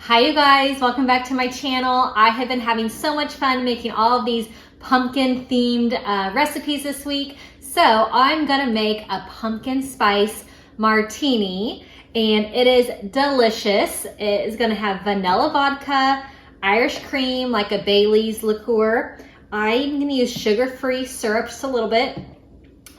Hi you guys, welcome back to my channel. I have been having so much fun making all of these pumpkin themed recipes this week. So I'm gonna make a pumpkin spice martini and it is delicious. It is gonna have vanilla vodka, Irish cream, like a Bailey's liqueur. I'm gonna use sugar-free syrup just a little bit,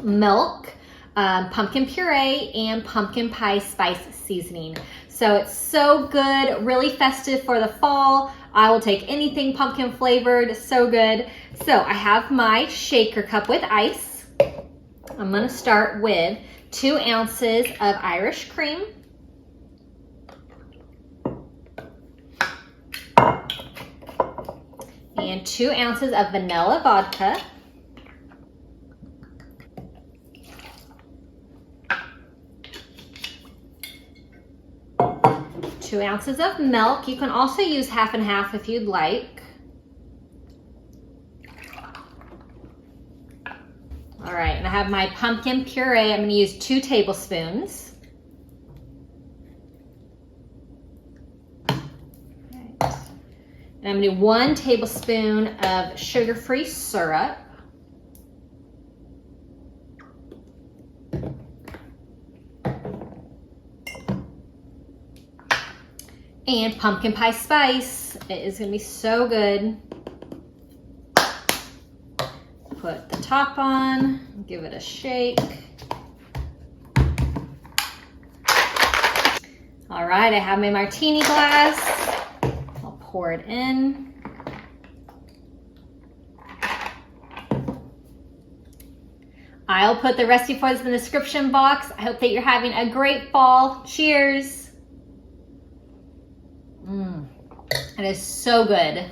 milk, pumpkin puree, and pumpkin pie spice seasoning. So it's so good, really festive for the fall. I will take anything pumpkin flavored, so good. So I have my shaker cup with ice. I'm gonna start with 2 ounces of Irish cream. And 2 ounces of vanilla vodka. 2 ounces of milk. You can also use half and half if you'd like. All right, and I have my pumpkin puree. I'm gonna use 2 tablespoons. Right. And I'm gonna do 1 tablespoon of sugar-free syrup. And pumpkin pie spice. It is gonna be so good. Put the top on, give it a shake. All right, I have my martini glass. I'll pour it in. I'll put the recipe for this in the description box. I hope that you're having a great fall. Cheers. It is so good.